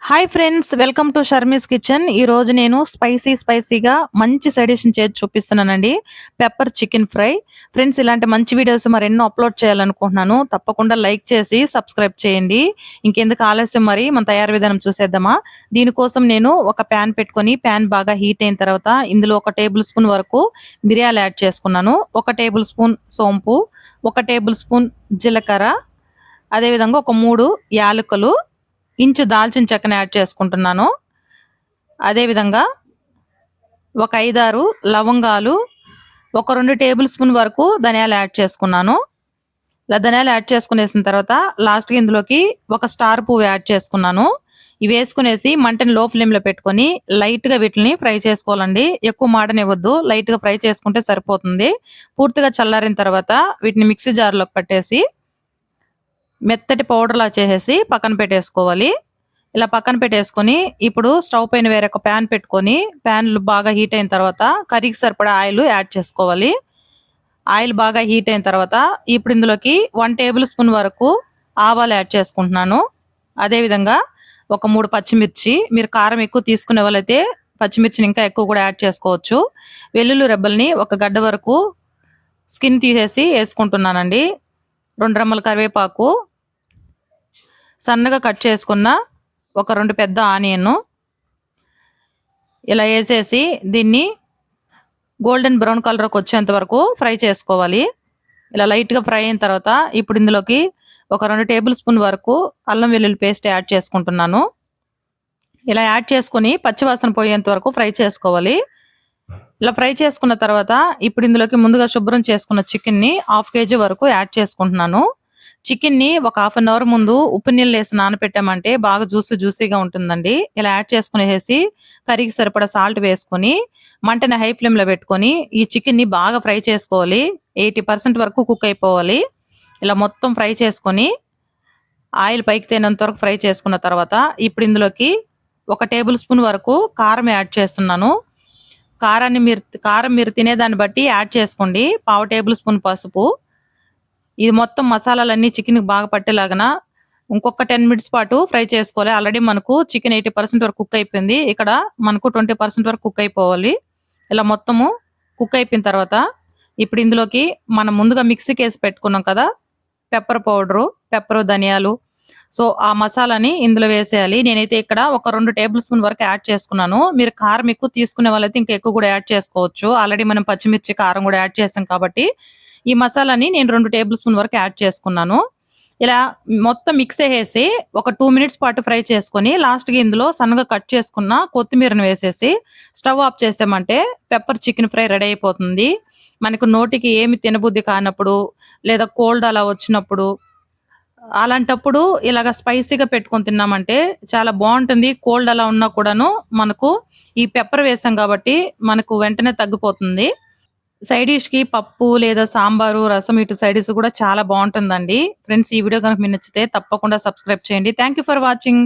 Hi friends, welcome to Sharmi's kitchen. ఈ రోజు నేను స్పైసీగా మంచి సజెషన్ చేసి చూపిస్తున్నానండి. Pepper chicken fry. ఫ్రెండ్స్, ఇలాంటి మంచి వీడియోస్ మరెన్నో అప్లోడ్ చేయాలనుకుంటున్నాను. తప్పకుండా లైక్ చేసి సబ్స్క్రైబ్ చేయండి. ఇంకెందుకు ఆలస్యం, మరి మన తయారు విధానం చూసేద్దామా. దీనికోసం నేను ఒక ప్యాన్ పెట్టుకొని, ప్యాన్ బాగా హీట్ అయిన తర్వాత ఇందులో 1 టేబుల్ స్పూన్ వరకు మిరియాలు యాడ్ చేసుకున్నాను. 1 టేబుల్ స్పూన్ సోంపు, 1 టేబుల్ స్పూన్ జీలకర్ర, అదేవిధంగా ఒక 3 యాలకులు, ఇంచు దాల్చిన చెక్కను యాడ్ చేసుకుంటున్నాను. అదేవిధంగా ఒక 5-6 లవంగాలు, ఒక 2 టేబుల్ స్పూన్ వరకు ధనియాలు యాడ్ చేసుకున్నాను. ఇలా ధనియాలు యాడ్ చేసుకునేసిన తర్వాత లాస్ట్గా ఇందులోకి ఒక స్టార్ పువ్వు యాడ్ చేసుకున్నాను. ఇవి వేసుకునేసి మంటని లో ఫ్లేమ్లో పెట్టుకొని లైట్గా వీటిని ఫ్రై చేసుకోవాలండి. ఎక్కువ మాడనివ్వద్దు, లైట్గా ఫ్రై చేసుకుంటే సరిపోతుంది. పూర్తిగా చల్లారిన తర్వాత వీటిని మిక్సీ జార్లోకి పట్టేసి మెత్తటి పౌడర్లా చేసేసి పక్కన పెట్టేసుకోవాలి. ఇలా పక్కన పెట్టేసుకొని ఇప్పుడు స్టవ్ పైన వేరొక ప్యాన్ పెట్టుకొని, ప్యాన్లు బాగా హీట్ అయిన తర్వాత కర్రీకి సరిపడా ఆయిల్ యాడ్ చేసుకోవాలి. ఆయిల్ బాగా హీట్ అయిన తర్వాత ఇప్పుడు ఇందులోకి 1 టేబుల్ స్పూన్ వరకు ఆవాలు యాడ్ చేసుకుంటున్నాను. అదేవిధంగా ఒక 3 పచ్చిమిర్చి, మీరు కారం ఎక్కువ తీసుకునే వాళ్ళైతే పచ్చిమిర్చిని ఇంకా ఎక్కువ కూడా యాడ్ చేసుకోవచ్చు. వెల్లుల్లి రెబ్బల్ని ఒక గడ్డ వరకు స్కిన్ తీసేసి వేసుకుంటున్నానండి. 2 రెమ్మల కరివేపాకు, సన్నగా కట్ చేసుకున్న ఒక 2 పెద్ద ఆనియన్ ఇలా వేసేసి దీన్ని గోల్డెన్ బ్రౌన్ కలర్కి వచ్చేంత వరకు ఫ్రై చేసుకోవాలి. ఇలా లైట్గా ఫ్రై అయిన తర్వాత ఇప్పుడు ఇందులోకి ఒక 2 టేబుల్ స్పూన్ వరకు అల్లం వెల్లుల్లి పేస్ట్ యాడ్ చేసుకుంటున్నాను. ఇలా యాడ్ చేసుకొని పచ్చివాసన పోయేంత వరకు ఫ్రై చేసుకోవాలి. ఇలా ఫ్రై చేసుకున్న తర్వాత ఇప్పుడు ఇందులోకి ముందుగా శుభ్రం చేసుకున్న చికెన్ని 1/2 kg వరకు యాడ్ చేసుకుంటున్నాను. చికెన్ని ఒక 1/2 అవర్ ముందు ఉప్పు నీళ్ళు వేసి నానపెట్టామంటే బాగా జ్యూసీగా ఉంటుందండి. ఇలా యాడ్ చేసుకునేసి కర్రీకి సరిపడా సాల్ట్ వేసుకొని మంటని హై ఫ్లేమ్లో పెట్టుకొని ఈ చికెన్ని బాగా ఫ్రై చేసుకోవాలి. 80% వరకు కుక్ అయిపోవాలి. ఇలా మొత్తం ఫ్రై చేసుకొని ఆయిల్ పైకి తేనంత వరకు ఫ్రై చేసుకున్న తర్వాత ఇప్పుడు ఇందులోకి 1 టేబుల్ స్పూన్ వరకు కారం యాడ్ చేస్తున్నాను. కారం మీరు తినేదాన్ని బట్టి యాడ్ చేసుకోండి. 1/2 టేబుల్ స్పూన్ పసుపు. ఇది మొత్తం మసాలాలన్నీ చికెన్కి బాగా పట్టేలాగా ఇంకొక 10 మినిట్స్ పాటు ఫ్రై చేసుకోవాలి. ఆల్రెడీ మనకు చికెన్ 80% వరకు కుక్ అయిపోయింది. ఇక్కడ మనకు 20% వరకు కుక్ అయిపోవాలి. ఇలా మొత్తము కుక్ అయిపోయిన తర్వాత ఇప్పుడు ఇందులోకి మనం ముందుగా మిక్సీకి వేసి పెట్టుకున్నాం కదా పెప్పర్ పౌడరు, పెప్పరు, ధనియాలు, సో ఆ మసాలాని ఇందులో వేసేయాలి. నేనైతే ఇక్కడ ఒక 2 టేబుల్ స్పూన్ వరకు యాడ్ చేసుకున్నాను. మీరు కారం ఎక్కువ తీసుకునే వాళ్ళైతే ఇంకా ఎక్కువ కూడా యాడ్ చేసుకోవచ్చు. ఆల్రెడీ మనం పచ్చిమిర్చి, కారం కూడా యాడ్ చేసాం కాబట్టి ఈ మసాలాని నేను 2 టేబుల్ స్పూన్ వరకు యాడ్ చేసుకున్నాను. ఇలా మొత్తం మిక్స్ చేసేసి ఒక 2 మినిట్స్ పాటు ఫ్రై చేసుకొని లాస్ట్గా ఇందులో సన్నగా కట్ చేసుకున్న కొత్తిమీరను వేసేసి స్టవ్ ఆఫ్ చేసామంటే పెప్పర్ చికెన్ ఫ్రై రెడీ అయిపోతుంది. మనకు నోటికి ఏమి తినబుద్ధి కానప్పుడు లేదా కోల్డ్ అలా వచ్చినప్పుడు అలాంటప్పుడు ఇలాగ స్పైసీగా పెట్టుకొని తిన్నామంటే చాలా బాగుంటుంది. కోల్డ్ అలా ఉన్నా కూడాను మనకు ఈ పెప్పర్ వేసాం కాబట్టి మనకు వెంటనే తగ్గిపోతుంది. సైడ్ డిష్‌కి పప్పు లేదా సాంబారు, రసం ఇటు సైడ్ డిష్ కూడా చాలా బాగుంటుందండి. ఫ్రెండ్స్, ఈ వీడియో కనుక మీకు నచ్చితే తప్పకుండా సబ్స్క్రైబ్ చేయండి. Thank you for watching.